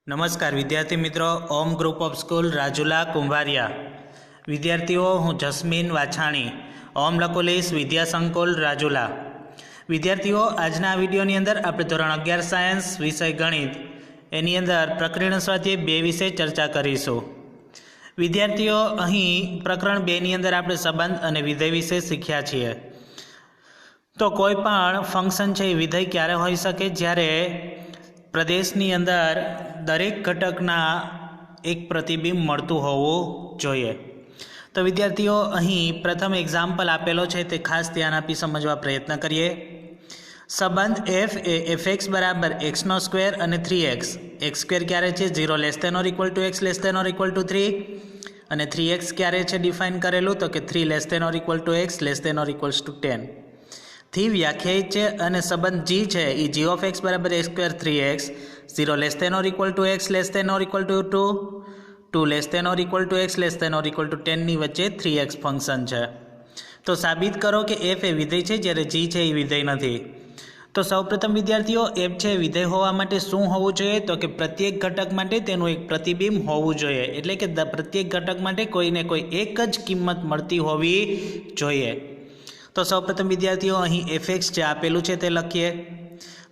नमस्कार विद्यार्थी मित्रों, Om group of school Rajula Kumbhariya. વિદ્યાર્થીઓ, હું જસ્મીન વાછાણી, ઓમ લકોલીસ વિદ્યા સંકુલ રાજુલા। વિદ્યાર્થીઓ, આજના વિડીયોની અંદર આપણે ધોરણ 11 સાયન્સ વિષય ગણિત એની અંદર પ્રકરણ સ્વાધ્યાય 2 વિશે ચર્ચા કરીશું। વિદ્યાર્થીઓ, અહીં પ્રકરણ 2 ની અંદર આપણે સંબંધ અને વિધેય વિશે શીખ્યા છીએ। તો કોઈ પણ ફંક્શન છે એ વિધેય ક્યારે હોઈ શકે? જ્યારે પ્રદેશની અંદર દરેક ઘટકના એક પ્રતિબિંબ મળતું હોવું જોઈએ। તો વિદ્યાર્થીઓ, અહીં પ્રથમ એક્ઝામ્પલ આપેલો છે તે ખાસ ધ્યાન આપી સમજવા પ્રયત્ન કરીએ। સંબંધ f એ fx બરાબર x નો સ્ક્વેર અને 3x। x સ્ક્વેર ક્યારે છે? 0 less than or equal to x less than or equal to 3। અને 3x ક્યારે છે ડિફાઇન કરેલું? તો કે 3 less than or equal to x less than or equals to 10 થી વ્યાખ્યાયિત છે। અને સંબંધ g છે એ g ઓફ x બરાબર x square 3x, 0 less than or equal to x less than or equal to 2, 2 less than or equal to x less than or equal to 10 ની વચ્ચે 3x ફંક્શન છે। તો સાબિત કરો કે f એ વિધેય છે જ્યારે g છે એ વિધેય નથી। તો સૌપ્રથમ વિદ્યાર્થીઓ, f છે વિધેય હોવા માટે શું હોવું જોઈએ? તો કે પ્રત્યેક ઘટક માટે તેનું એક પ્રતિબિંબ હોવું જોઈએ, એટલે કે પ્રત્યેક ઘટક માટે કોઈને કોઈ એક જ કિંમત મળતી હોવી જોઈએ। તો સૌપ્રથમ વિદ્યાર્થીઓ, અહીં fx જે આપેલું છે તે લખીએ।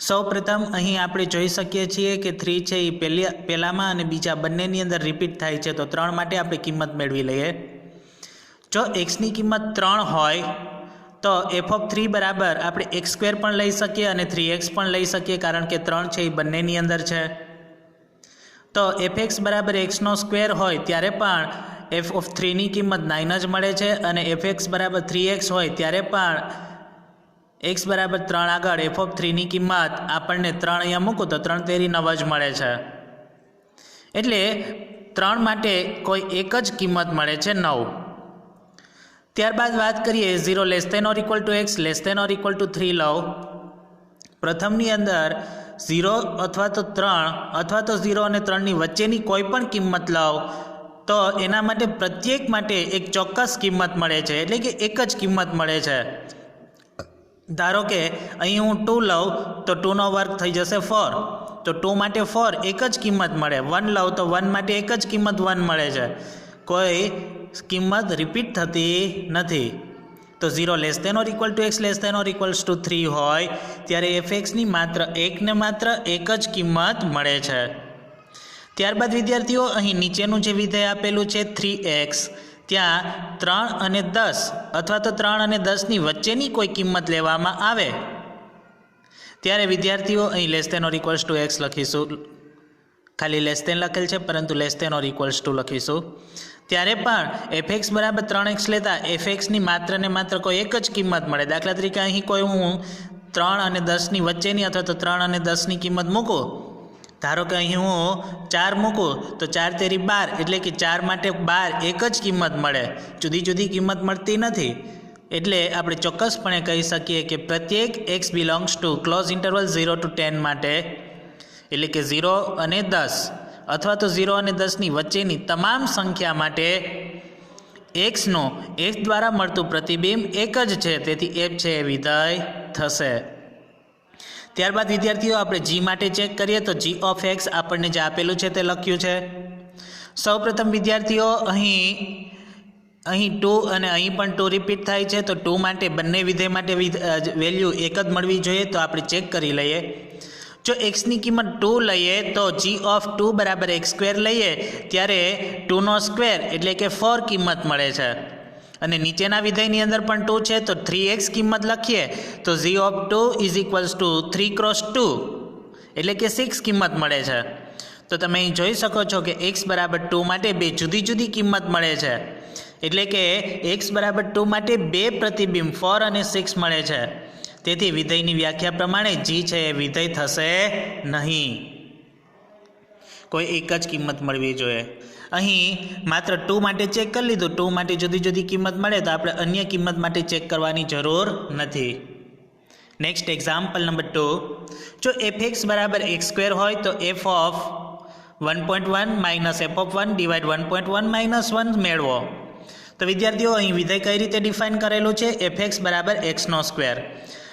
સૌપ્રથમ અહીં આપણે જોઈ શકીએ છીએ કે 3 છે એ પહેલામાં અને બીજા બંનેની અંદર રિપીટ થાય છે, તો 3 માટે આપણે કિંમત મેળવી લઈએ। જો xની કિંમત 3 હોય તો f(3) બરાબર આપણે x સ્ક્વેર પણ લઈ શકીએ અને 3x પણ લઈ શકીએ, કારણ કે 3 છે એ બંનેની અંદર છે। તો fx બરાબર x નો સ્ક્વેર હોય ત્યારે પણ f(3) ની કિંમત 9 જ મળે છે, અને fx બરાબર 3x હોય ત્યારે પણ x બરાબર 3 આગળ f(3) ની કિંમત આપણને 3 અહીંયા મૂકો તો 3 તેરી 9 જ મળે છે। એટલે 3 માટે કોઈ એક જ કિંમત મળે છે 9। ત્યારબાદ વાત કરીએ 0 less than or equal to x less than or equal to 3 લઉં। પ્રથમની અંદર 0 અથવા તો 3 અથવા તો 0 અને 3ની વચ્ચેની કોઈ પણ કિંમત લઉં તો એના માટે પ્રત્યેક માટે એક ચોક્કસ કિંમત મળે છે, એટલે કે એક જ કિંમત મળે છે। ધારો કે અહીં હું 2 લઉં તો 2 નો વર્ગ થઈ જશે 4, તો 2 માટે 4 એક જ કિંમત મળે। 1 લઉં તો 1 માટે એક જ કિંમત 1 મળે છે, કોઈ કિંમત રિપીટ થતી નથી। તો 0 less than or equal to x less than or equals to 3 હોય ત્યારે fxની માત્ર એક જ કિંમત મળે છે। ત્યારબાદ વિદ્યાર્થીઓ, અહીં નીચેનું જે વિધેય આપેલું છે 3x, ત્યાં 3 અને 10 અથવા તો 3 અને 10ની વચ્ચેની કોઈ કિંમત લેવામાં આવે ત્યારે વિદ્યાર્થીઓ અહીં less than or equals to x લખીશું। ખાલી લેસ ધેન લખેલ છે પરંતુ less than or equals to લખીશું। ત્યારે પણ fx બરાબર 3x લેતા fxની માત્ર ને માત્ર કોઈ એક જ કિંમત મળે। દાખલા તરીકે અહીં કોઈ હું 3 અને 10ની વચ્ચેની અથવા તો 3 અને 10ની કિંમત મૂકું, ધારો કે અહીં હું 4 મૂકું તો 4 તેરી 12, એટલે કે 4 માટે 12 એક જ કિંમત મળે, જુદી જુદી કિંમત મળતી નથી। એટલે આપણે ચોક્કસપણે કહી શકીએ કે પ્રત્યેક x belongs to close interval 0 to 10 માટે, એટલે કે 0 અને 10 અથવા તો 0 અને 10ની વચ્ચેની તમામ સંખ્યા માટે xનું f દ્વારા મળતું પ્રતિબિંબ એક જ છે, તેથી f છે એ વિધેય થશે। ત્યારબાદ વિદ્યાર્થીઓ, આપણે g માટે ચેક કરીએ તો g ઓફ x આપણને જે આપેલું છે તે લખ્યું છે। સૌપ્રથમ વિદ્યાર્થીઓ, અહીં 2 અને અહીં પણ 2 રિપીટ થાય છે, તો 2 માટે બંને વિધેય માટે વેલ્યુ એક જ મળવી જોઈએ, તો આપણે ચેક કરી લઈએ। જો xની કિંમત 2 લઈએ તો g ઓફ 2 બરાબર x સ્ક્વેર લઈએ ત્યારે 2 નો સ્ક્વેર એટલે કે 4 કિંમત મળે છે, અને નીચેના વિધેયની અંદર પણ 2 છે તો 3x કિંમત લખીએ તો g of 2 is equals to 3 cross 2 એટલે કે 6 કિંમત મળે છે। તો તમે અહીં જોઈ શકો છો કે x બરાબર 2 માટે બે જુદી જુદી કિંમત મળે છે, એટલે કે x બરાબર 2 માટે બે પ્રતિબિંબ 4 અને 6 મળે છે, તેથી વિધેયની વ્યાખ્યા પ્રમાણે g છે એ વિધેય થશે નહીં, કોઈ એક જ કિંમત મળવી જોઈએ। અહીં માત્ર 2 માટે ચેક કરી લીધું, 2 માટે જુદી જુદી કિંમત મળે તો આપણે અન્ય કિંમત માટે ચેક કરવાની જરૂર નથી। નેક્સ્ટ એક્ઝામ્પલ નંબર 2, જો fx બરાબર x સ્ક્વેર હોય તો f of 1.1 minus f of 1 divide 1.1 minus 1 મેળવો। તો વિદ્યાર્થીઓ, અહીં વિધેય કઈ રીતે ડિફાઇન કરેલું છે? fx બરાબર x નો સ્ક્વેર।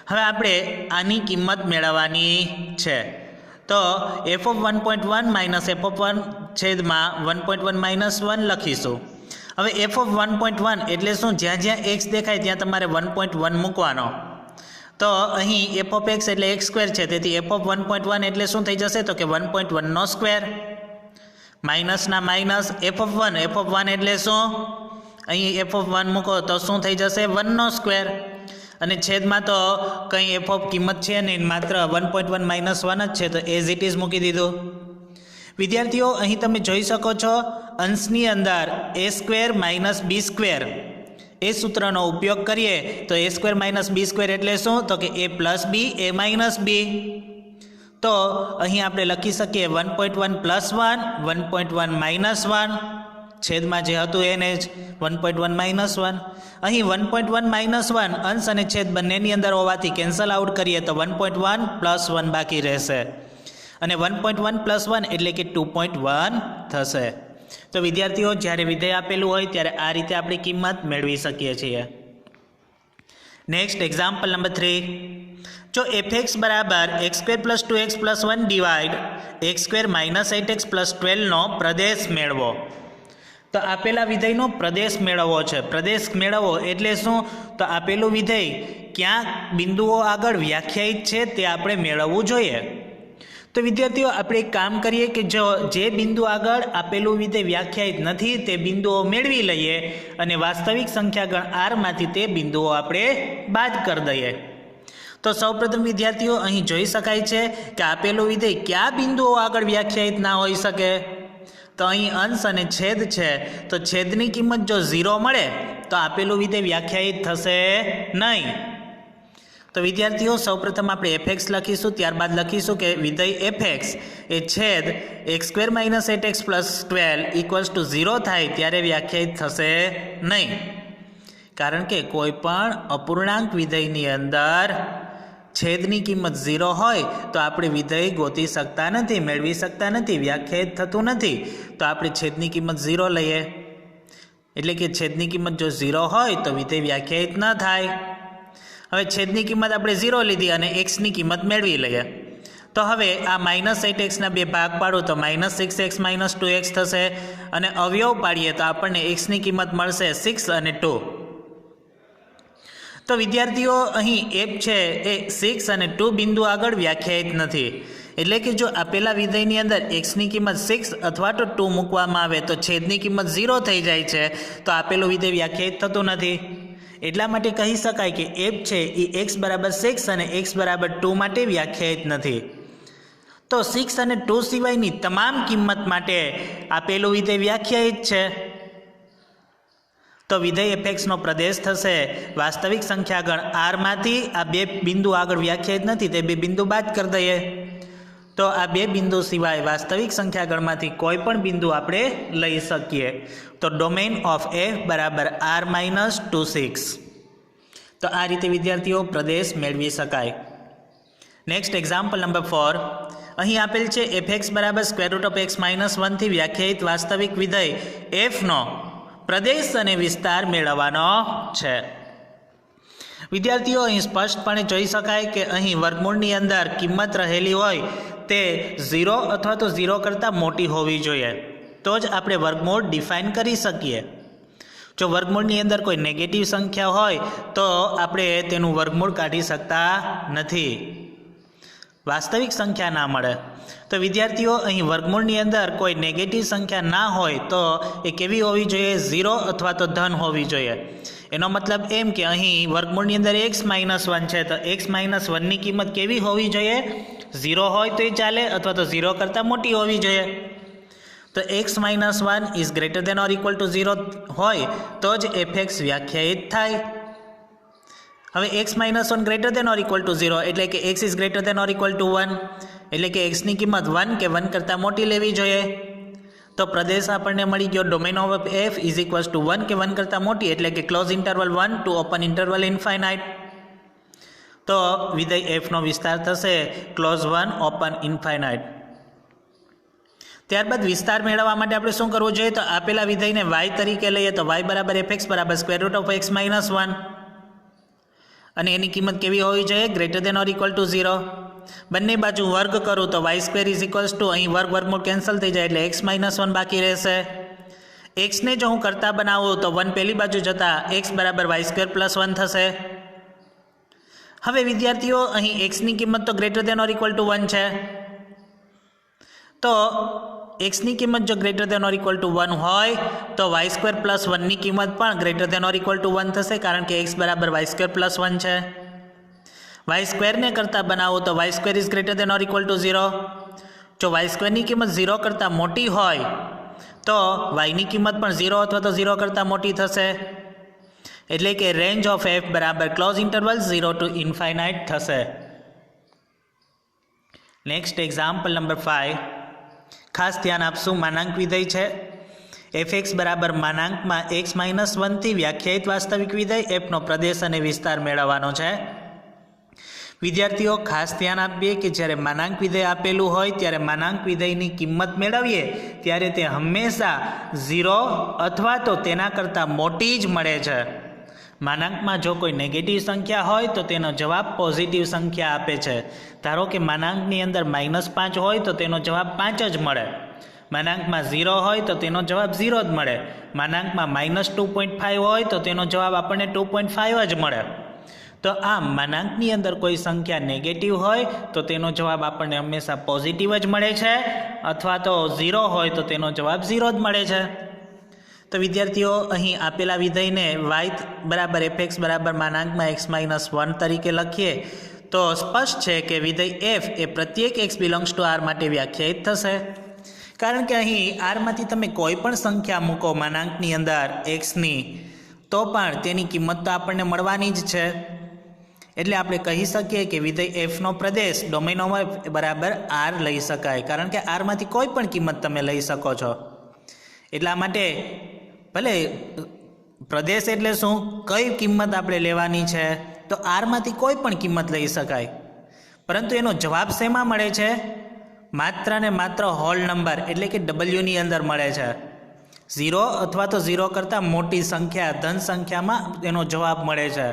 હવે આપણે આની કિંમત મેળવવાની છે, તો F of 1.1 minus F of 1 છેદમાં 1.1 માઇનસ 1 લખીશું. હવે એફ ઓફ 1.1 એટલે શું? જ્યાં જ્યાં એક્સ દેખાય ત્યાં તમારે 1.1 મૂકવાનો. તો અહીં એફ ઓફ એક્સ એટલે એક્સ સ્ક્વેર છે, તેથી એફ ઓફ 1.1 એટલે શું થઈ જશે? તો કે 1.1 નો સ્ક્વેર માઇનસના માઇનસ એફ ઓફ 1 એટલે શું? અહીં એફ ઓફ 1 મૂકો તો શું થઈ જશે? 1 નો સ્ક્વેર. અને છેદમાં તો કંઈ એફ ઓફ કિંમત છે નહીં, માત્ર 1.1 માઇનસ 1 જ છે, તો એઝ ઇટ ઇઝ મૂકી દીધું. વિદ્યાર્થીઓ અહીં તમે જોઈ શકો છો અંશની અંદર એ સ્ક્વેર માઇનસ બી સ્ક્વેર એ સૂત્રનો ઉપયોગ કરીએ તો એ સ્ક્વેર માઇનસ બી સ્ક્વેર એટલે શું? તો કે એ પ્લસ બી એ માઇનસ બી. તો અહીં આપણે લખી શકીએ 1.1 પ્લસ 1 1.1 માઇનસ 1 છેદમાં જે હતું એને જ 1.1 માઇનસ 1. અહીં 1.1 માઇનસ 1 અંશ અને છેદ બંનેની અંદર હોવાથી કેન્સલ આઉટ કરીએ તો 1.1 પ્લસ 1 બાકી રહેશે અને 1.1 પ્લસ 1 એટલે કે 2.1 થશે. તો વિદ્યાર્થીઓ જ્યારે વિધેય આપેલું હોય ત્યારે આ રીતે આપણી કિંમત મેળવી શકીએ છીએ. Next example number 3. જો એફ બરાબર x square plus 2x plus 1 divide x square minus 8x plus 12નો પ્રદેશ મેળવો. તો આપેલા વિધેયનો પ્રદેશ મેળવવો છે. પ્રદેશ મેળવવો એટલે શું? તો આપેલું વિધેય ક્યાં બિંદુઓ આગળ વ્યાખ્યાયિત છે તે આપણે મેળવવું જોઈએ. તો વિદ્યાર્થીઓ આપણે એક કામ કરીએ કે જો જે બિંદુ આગળ આપેલું વિધેય વ્યાખ્યાયિત નથી તે બિંદુઓ મેળવી લઈએ અને વાસ્તવિક સંખ્યાગણ આરમાંથી તે બિંદુઓ આપણે બાદ કરી દઈએ. તો સૌપ્રથમ વિદ્યાર્થીઓ અહીં જોઈ શકાય છે કે આપેલું વિધેય કયા બિંદુઓ આગળ વ્યાખ્યાયિત ના હોઈ શકે? તો અહીં અંશ અને છેદ છે, તો છેદની કિંમત જો 0 મળે તો આપેલું વિધેય વ્યાખ્યાયિત થશે નહીં. તો વિદ્યાર્થીઓ સૌપ્રથમ આપણે એફ લખીશું, ત્યારબાદ લખીશું કે વિધેય એફ એ છેદ x square minus 8x plus 12 equals to 0 થાય ત્યારે વ્યાખ્યાયિત થશે નહીં. કારણ કે કોઈ પણ અપૂર્ણાંક વિધેયની અંદર છેદની કિંમત 0 હોય તો આપણે વિધેય ગોતી શકતા નથી, મેળવી શકતા નથી, વ્યાખ્યાયિત થતું નથી. તો આપણે છેદની કિંમત 0 લઈએ, એટલે કે છેદની કિંમત જો 0 હોય તો વિધેય વ્યાખ્યાયિત ન થાય. હવે છેદની કિંમત આપણે 0 લીધી અને એક્સની કિંમત મેળવી લઈએ. તો હવે આ માઇનસ 8xના બે ભાગ પાડું તો માઇનસ 6x માઇનસ 2x થશે અને અવયવ પાડીએ તો આપણને એક્સની કિંમત મળશે 6 અને 2. તો વિદ્યાર્થીઓ અહીં એફ છે એ 6 અને 2 બિંદુ આગળ વ્યાખ્યાયિત નથી. એટલે કે જો આપેલા વિધેયની અંદર એક્સની કિંમત 6 અથવા તો 2 મૂકવામાં આવે તો છેદની કિંમત 0 થઈ જાય છે, તો આપેલું વિધેય વ્યાખ્યાયિત થતું નથી. એટલા માટે કહી શકાય કે એફ છે એ એક્સ બરાબર 6 અને એક્સ બરાબર 2 માટે વ્યાખ્યાયિત નથી. તો 6 અને 2 સિવાયની તમામ કિંમત માટે આપેલું વિધેય વ્યાખ્યાયિત છે. તો વિધેય એફએક્સનો પ્રદેશ થશે વાસ્તવિક સંખ્યાગણ આરમાંથી આ બે બિંદુ આગળ વ્યાખ્યાયિત નથી તે બે બિંદુ બાદ કરી દઈએ. તો આ બે બિંદુ સિવાય વાસ્તવિક સંખ્યાગણમાંથી કોઈ પણ બિંદુ આપણે લઈ શકીએ. તો ડોમેઇન ઓફ એફ બરાબર આર માઇનસ 2 6. તો આ રીતે વિદ્યાર્થીઓ પ્રદેશ મેળવી શકાય. Next example number 4. અહીં આપેલ છે એફ બરાબર square root of x minus 1થી વ્યાખ્યાયિત વાસ્તવિક વિધેય એફનો પ્રદેશ અને વિસ્તાર મેળવવાનો છે. વિદ્યાર્થીઓ અહીં સ્પષ્ટપણે જોઈ શકાય કે અહીં વર્ગમૂળની અંદર કિંમત રહેલી હોય તે 0 અથવા તો 0 કરતાં મોટી હોવી જોઈએ, તો જ આપણે વર્ગમૂળ ડિફાઇન કરી શકીએ. જો વર્ગમૂળની અંદર કોઈ નેગેટિવ સંખ્યા હોય તો આપણે તેનું વર્ગમૂળ કાઢી શકતા નથી, વાસ્તવિક સંખ્યા ના મળે. તો વિદ્યાર્થીઓ અહીં વર્ગમૂળની અંદર કોઈ નેગેટિવ સંખ્યા ના હોય તો એ કેવી હોવી જોઈએ? 0 અથવા તો ધન હોવી જોઈએ. એનો મતલબ એમ કે અહીં વર્ગમૂળની અંદર x માઇનસ 1 છે તો x માઇનસ 1ની કિંમત કેવી હોવી જોઈએ? 0 હોય તો એ ચાલે અથવા તો 0 કરતાં મોટી હોવી જોઈએ. તો x minus 1 is greater than or equal to 0 હોય તો જ એફ વ્યાખ્યાયિત થાય. હવે x minus 1 greater than or equal to 0 એટલે કે x is greater than or equal two 1 એટલે કે xની કિંમત 1 કે 1 કરતાં મોટી લેવી જોઈએ. તો પ્રદેશ આપણને મળી ગયો domain of f is equals to 1 કે 1 કરતાં મોટી એટલે કે close interval 1 to open interval infinite. તો વિધેય એફનો વિસ્તાર થશે ક્લોઝ 1 ઓપન ઇન્ફાઇનાઇટ. ત્યારબાદ વિસ્તાર મેળવવા માટે આપણે શું કરવું જોઈએ? તો આપેલા વિધેયને y તરીકે લઈએ તો y બરાબર એફ બરાબર square root of x minus 1 અને એની કિંમત કેવી હોવી જોઈએ? Greater than or equal to 0. બંને બાજુ વર્ગ કરું તો y square is equals to અહીં વર્ગ વર્ગમૂળ કેન્સલ થઈ જાય એટલે એક્સ માઇનસ 1 બાકી રહેશે. એક્સને જો હું કરતા બનાવું તો 1 પહેલી બાજુ જતાં એક્સ બરાબર વાય સ્ક્વેર પ્લસ 1 થશે. હવે વિદ્યાર્થીઓ અહીં એક્સની કિંમત તો greater than or equal two 1 છે, તો એક્સની કિંમત જો greater than or equal two 1 હોય તો વાય સ્ક્વેર પ્લસ 1ની કિંમત પણ greater than or equal two 1 થશે, કારણ કે એક્સ બરાબર વાય સ્ક્વેર પ્લસ 1 છે. વાય સ્ક્વેરને કરતાં બનાવો તો y square is greater than or equal to 0. જો વાય સ્ક્વેરની કિંમત 0 કરતાં મોટી હોય તો વાયની કિંમત પણ 0 અથવા તો 0 કરતાં મોટી થશે, એટલે કે રેન્જ ઓફ એફ બરાબર ક્લોઝ ઇન્ટરવલ 0 ટુ ઇન્ફાઇનાઇટ થશે. Next example number 5. ખાસ ધ્યાન આપશું, માનાંક વિધેય છે. એફ બરાબર માનાંકમાં x માઇનસ 1થી વ્યાખ્યાયિત વાસ્તવિક વિધેય એફનો પ્રદેશ અને વિસ્તાર મેળવવાનો છે. વિદ્યાર્થીઓ ખાસ ધ્યાન આપીએ કે જ્યારે માનાંક વિધેય આપેલું હોય ત્યારે માનાંક વિધેયની કિંમત મેળવીએ ત્યારે તે હંમેશા 0 અથવા તો તેના કરતાં મોટી જ મળે છે. માનાંકમાં જો કોઈ નેગેટિવ સંખ્યા હોય તો તેનો જવાબ પોઝિટિવ સંખ્યા આપે છે. ધારો કે માનાંકની અંદર -5 હોય તો તેનો જવાબ 5 જ મળે. માનાંકમાં 0 હોય તો તેનો જવાબ 0 જ મળે. માનાંકમાં -2.5 હોય તો તેનો જવાબ આપણને 2.5 જ મળે. તો આમ માનાંકની અંદર કોઈ સંખ્યા નેગેટિવ હોય તો તેનો જવાબ આપણને હંમેશા પોઝિટિવ જ મળે છે, અથવા તો 0 હોય તો તેનો જવાબ 0 જ મળે છે. તો વિદ્યાર્થીઓ અહીં આપેલા વિધેયને y બરાબર એફ બરાબર માનાંકમાં x માઇનસ 1 તરીકે લખીએ તો સ્પષ્ટ છે કે વિધેય f એ પ્રત્યેક x બિલોંગ્સ ટુ r માટે વ્યાખ્યાયિત થશે, કારણ કે અહીં આરમાંથી તમે કોઈ પણ સંખ્યા મૂકો માનાંકની અંદર xની તો પણ તેની કિંમત તો આપણને મળવાની જ છે. એટલે આપણે કહી શકીએ કે વિધેય એફનો પ્રદેશ ડોમેનોમાં બરાબર r લઈ શકાય, કારણ કે આરમાંથી કોઈ પણ કિંમત તમે લઈ શકો છો. એટલા માટે ભલે પ્રદેશ એટલે શું, કઈ કિંમત આપણે લેવાની છે, તો આરમાંથી કોઈ પણ કિંમત લઈ શકાય, પરંતુ એનો જવાબ શેમાં મળે છે? માત્ર ને માત્ર હોલ નંબર એટલે કે ડબલ્યુની અંદર મળે છે. 0 અથવા તો 0 કરતાં મોટી સંખ્યા ધન સંખ્યામાં એનો જવાબ મળે છે.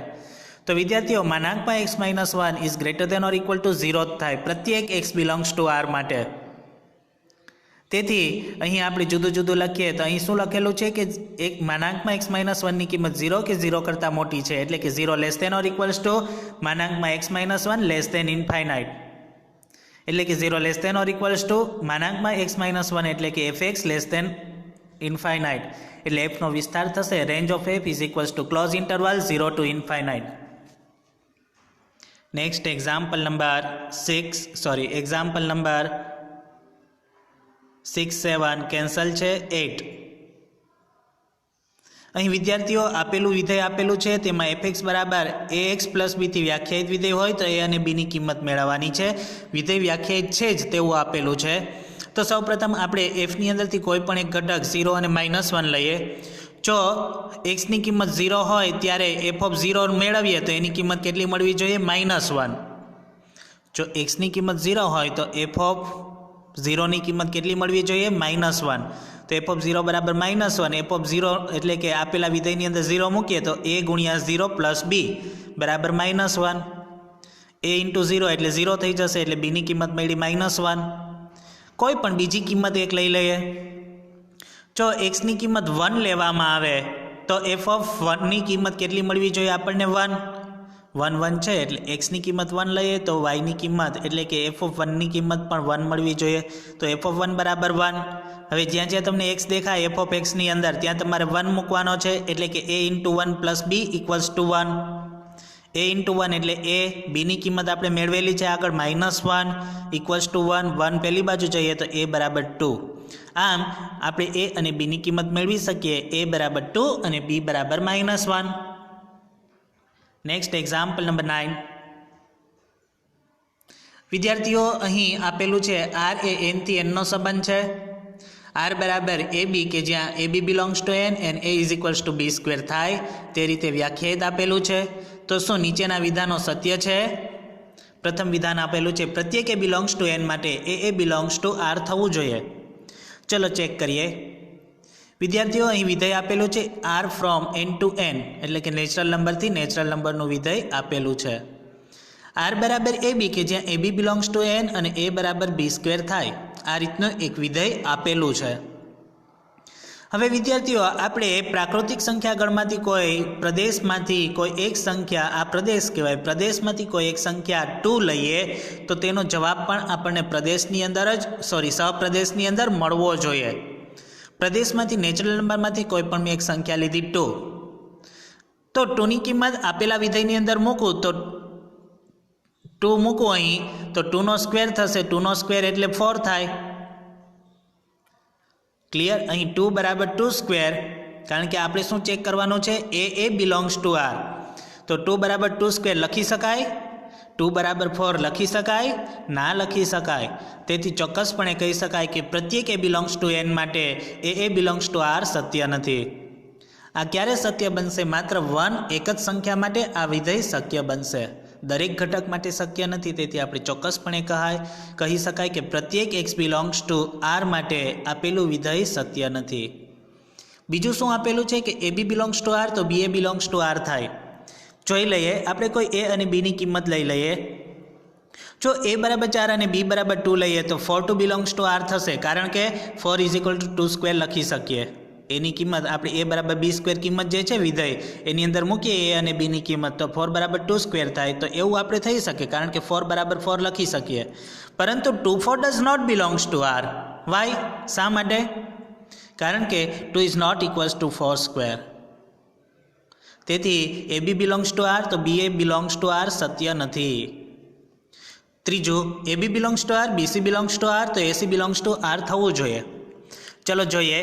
તો વિદ્યાર્થીઓ માનાંકમાં x minus 1 is greater than or equal to 0 જ થાય પ્રત્યેક x બિલોંગ્સ ટુ r માટે. તેથી અહીં આપણે જુદું જુદું લખીએ તો અહીં શું લખેલું છે કે એક માનાંકમાં x માઇનસ 1ની કિંમત 0 કે 0 કરતાં મોટી છે, એટલે કે 0 less than or equals to માનાંકમાં x minus 1 less than infinite, એટલે કે 0 less than or equals to માનાંકમાં x માઇનસ 1 એટલે કે fx લેસ દેન ઇન્ફાઇનાઇટ, એટલે એફનો વિસ્તાર થશે range of f is equals to close interval 0 to infinite. Next example number 6, 7 cancel છે 8. અહીં વિદ્યાર્થીઓ આપેલું વિધેય આપેલું છે, તેમાં એફ બરાબર ax પ્લસ બીથી વ્યાખ્યાયિત વિધેય હોય તો a અને બીની કિંમત મેળવવાની છે. વિધેય વ્યાખ્યાયિત છે જ તેવું આપેલું છે. તો સૌપ્રથમ આપણે એફની અંદરથી કોઈ પણ એક ઘટક 0 અને -1 લઈએ. જો એક્સની કિંમત 0 હોય ત્યારે એફ ઓફ 0 મેળવીએ તો એની કિંમત કેટલી મળવી જોઈએ? -1. જો એક્સની કિંમત 0 હોય તો એફ ઓફ 0ની કિંમત કેટલી મળવી જોઈએ? -1. તો એફ ઓફ 0 બરાબર -1. એફ ઓફ 0 એટલે કે આપેલા વિધેયની અંદર 0 મૂકીએ તો a ગુણ્યા 0 પ્લસ b બરાબર -1. a ઇન્ટુ 0 એટલે 0 થઈ જશે, એટલે બીની કિંમત મળી -1. કોઈ પણ બીજી કિંમત એક લઈ લઈએ. જો એક્સની કિંમત 1 લેવામાં આવે તો એફ ઓફ 1ની કિંમત કેટલી મળવી જોઈએ આપણને? 1 છે, એટલે એક્સની કિંમત 1 લઈએ તો વાયની કિંમત એટલે કે એફ ઓફ 1ની કિંમત પણ 1 મળવી જોઈએ. તો એફ ઓફ 1 બરાબર 1. હવે જ્યાં જ્યાં તમને એક્સ દેખાય એફ ઓફ એક્સની અંદર ત્યાં તમારે 1 મૂકવાનો છે, એટલે કે a into 1 plus b equals to 1. a into 1 એટલે a, બીની કિંમત આપણે મેળવેલી છે આગળ -1 ઇક્વલ્સ ટુ 1 પહેલી બાજુ જઈએ તો a બરાબર 2. આમ આપણે a અને બીની કિંમત મેળવી શકીએ, a બરાબર 2 અને b બરાબર -1. Next example number 9. વિદ્યાર્થીઓ અહીં આપેલું છે r એ n થી n નો સંબંધ છે. r બરાબર ab કે જ્યાં ab belongs to n and a is equals two b square થાય તે રીતે વ્યાખ્યાયિત આપેલું છે. તો શું નીચેના વિધાનો સત્ય છે? પ્રથમ વિધાન આપેલું છે પ્રત્યેક a બિલોંગ્સ ટુ n માટે a બિલોંગ્સ ટુ r થવું જોઈએ. ચલો ચેક કરીએ. વિદ્યાર્થીઓ અહીં વિધેય આપેલું છે r from n to n, એટલે કે નેચરલ નંબરથી નેચરલ નંબરનું વિધેય આપેલું છે. આર બરાબર એ બી કે જ્યાં એ બી બિલોંગ્સ ટુ એન અને એ બરાબર બી સ્ક્વેર થાય, આ રીતનું એક વિધેય આપેલું છે. હવે વિદ્યાર્થીઓ, આપણે પ્રાકૃતિક સંખ્યા ગણમાંથી કોઈ પ્રદેશમાંથી કોઈ એક સંખ્યા, આ પ્રદેશ કહેવાય, પ્રદેશમાંથી કોઈ એક સંખ્યા 2 લઈએ તો તેનો જવાબ પણ આપણને પ્રદેશની અંદર સહપ્રદેશની અંદર મળવો જોઈએ. પ્રદેશમાંથી નેચરલ નંબરમાંથી કોઈ પણ મેં એક સંખ્યા લીધી 2, તો 2ની કિંમત આપેલા વિધેયની અંદર મૂકું તો 2 મૂકું અહીં તો 2નો સ્ક્વેર થશે, 2નો સ્ક્વેર એટલે 4 થાય. ક્લિયર? અહીં 2 બરાબર 2 સ્ક્વેર, કારણ કે આપણે શું ચેક કરવાનું છે, એ બિલોંગ્સ ટુ આર. તો 2 બરાબર 2 સ્ક્વેર લખી શકાય? 2 બરાબર 4 લખી શકાય? ના લખી શકાય. તેથી ચોક્કસપણે કહી શકાય કે પ્રત્યેક એ બિલોંગ્સ ટુ એન માટે એ બિલોંગ્સ ટુ આર સત્ય નથી. આ ક્યારે સત્ય બનશે? માત્ર 1 એક જ સંખ્યા માટે આ વિધેય શક્ય બનશે, દરેક ઘટક માટે શક્ય નથી. તેથી આપણે ચોક્કસપણે કહી શકાય કે પ્રત્યેક એક્સ બિલોંગ્સ ટુ આર માટે આપેલું વિધેય સત્ય નથી. બીજું શું આપેલું છે કે A B belongs to R, તો B A belongs to R થાય. જોઈ લઈએ, આપણે કોઈ એ અને બીની કિંમત લઈ લઈએ. જો એ બરાબર 4 અને બી બરાબર 2 લઈએ તો 4 ટુ બિલોંગ્સ ટુ આર થશે, કારણ કે 4 = 2 સ્ક્વેર લખી શકીએ. એની કિંમત આપણે એ બરાબર બી સ્ક્વેર કિંમત જે છે વિધેય, એની અંદર મૂકીએ એ અને બીની કિંમત, તો 4 બરાબર 2 સ્ક્વેર થાય. તો એવું આપણે થઈ શકે, કારણ કે 4 બરાબર 4 લખી શકીએ. પરંતુ 2 4 does not belongs to R. Why? શા માટે? કારણ કે 2 ઇઝ નોટ ઇક્વલ્સ ટુ 4 સ્ક્વેર. તેથી A B belongs to R, તો B A belongs to R સત્ય નથી. ત્રીજું, A B belongs to R, BC belongs to R, તો એસી બિલોંગ્સ ટુ આર થવું જોઈએ. ચલો જોઈએ,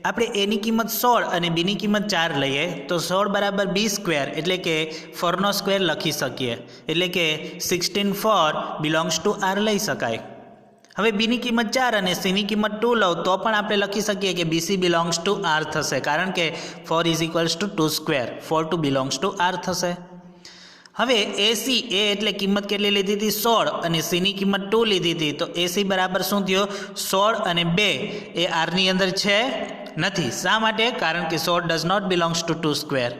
આપણે એની કિંમત 16 અને બીની કિંમત 4 લઈએ તો 16 બરાબર બી સ્ક્વેર એટલે કે 4નો સ્ક્વેર લખી શકીએ, એટલે કે 16 4 બિલોંગ્સ ટુ આર લઈ શકાય. હવે બીની કિંમત 4 અને સીની કિંમત 2 લઉં તો પણ આપણે લખી શકીએ કે બીસી બિલોંગ્સ ટુ આર થશે, કારણ કે 4 = 2 સ્ક્વેર, 4 2 બિલોંગ્સ ટુ આર થશે. હવે એસી એ એટલે કિંમત કેટલી લીધી હતી? 16 અને સીની કિંમત 2 લીધી હતી, તો એસી બરાબર શું થયો? 16 અને 2 એ આરની અંદર છે નથી. શા માટે? કારણ કે 16 ડઝ નોટ બિલોંગ્સ ટુ 2 સ્ક્વેર.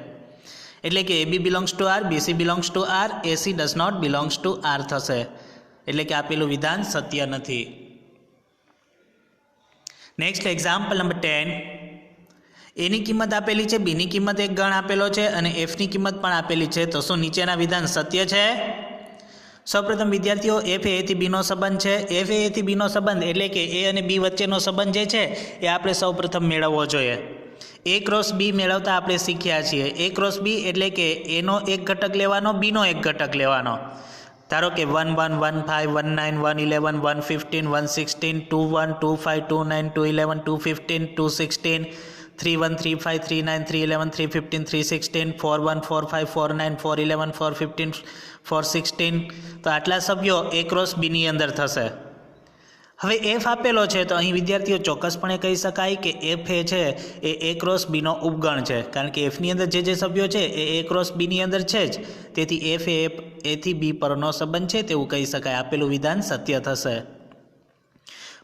એટલે કે A B belongs to R, BC belongs to R, AC does not belongs to R થશે. એટલે કે આપેલું વિધાન સત્ય નથી. Next example number 10. એની કિંમત આપેલી છે, બીની કિંમત એક ગણ આપેલો છે અને એફની કિંમત પણ આપેલી છે. તો શું નીચેના વિધાન સત્ય છે? સૌપ્રથમ વિદ્યાર્થીઓ, એફ એ થી બીનો સંબંધ છે. એફ એ થી બીનો સંબંધ એટલે કે એ અને બી વચ્ચેનો સંબંધ જે છે એ આપણે સૌપ્રથમ મેળવવો જોઈએ. એ ક્રોસ બી મેળવતા આપણે શીખ્યા છીએ. એ ક્રોસ બી એટલે કે એનો એક ઘટક લેવાનો, બીનો એક ઘટક લેવાનો. ધારો કે 1 1 1 5 1 9 1 11 1 15 1 16 2 1 2 5 2 9 2 11 2 15 2 16 3 1 3 5 3 9 3 11 3 15 3 16 4 1 4 5 4 9 4 11 4 15 4 16. તો આટલા સભ્યો એ ક્રોસ બીની અંદર થશે. હવે એફ આપેલો છે તો અહીં વિદ્યાર્થીઓ ચોક્કસપણે કહી શકાય કે એફ એ છે એ ક્રોસ બીનો ઉપગણ છે, કારણ કે એફની અંદર જે સભ્યો છે એ ક્રોસ બીની અંદર છે જ. તેથી એફ એ થી બી પરનો સંબંધ છે તેવું કહી શકાય. આપેલું વિધાન સત્ય થશે.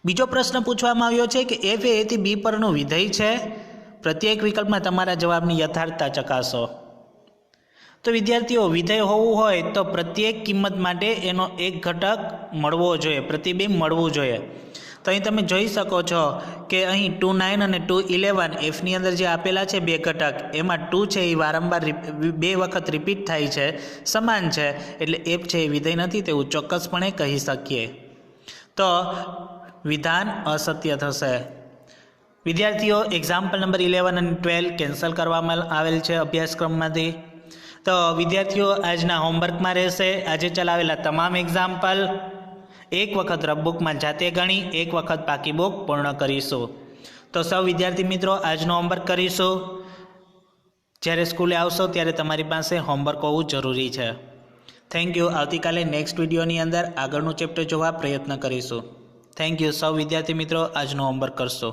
બીજો પ્રશ્ન પૂછવામાં આવ્યો છે કે એફ એ થી બી પરનું વિધેય છે. પ્રત્યેક વિકલ્પમાં તમારા જવાબની યથાર્થતા ચકાસો. તો વિદ્યાર્થીઓ, વિધેય હોવું હોય તો પ્રત્યેક કિંમત માટે એનો એક ઘટક મળવો જોઈએ, પ્રતિબિંબ મળવું જોઈએ. તો અહીં તમે જોઈ શકો છો કે અહીં 2 9 અને 2 11 એફની અંદર જે આપેલા છે બે ઘટક, એમાં 2 છે એ વારંવાર 2 વખત રિપીટ થાય છે, સમાન છે, એટલે એફ છે એ વિધેય નથી તેવું ચોક્કસપણે કહી શકીએ. તો વિધાન અસત્ય થશે. વિદ્યાર્થીઓ, એક્ઝામ્પલ નંબર 11 અને 12 કેન્સલ કરવામાં આવેલ છે અભ્યાસક્રમમાંથી. તો વિદ્યાર્થીઓ આજના હોમવર્કમાં રહેશે આજે ચલાવેલા તમામ એક્ઝામ્પલ એક વખત રફબુકમાં જાતે ગણી એક વખત પાકી બુક પૂર્ણ કરીશું. તો સૌ વિદ્યાર્થી મિત્રો આજનું હોમવર્ક કરીશું. જ્યારે સ્કૂલે આવશો ત્યારે તમારી પાસે હોમવર્ક હોવું જરૂરી છે. Thank you. આવતીકાલે નેક્સ્ટ વિડીયોની અંદર આગળનું ચેપ્ટર જોવા પ્રયત્ન કરીશું. Thank you. સૌ વિદ્યાર્થી મિત્રો આજનું હોમવર્ક કરશો.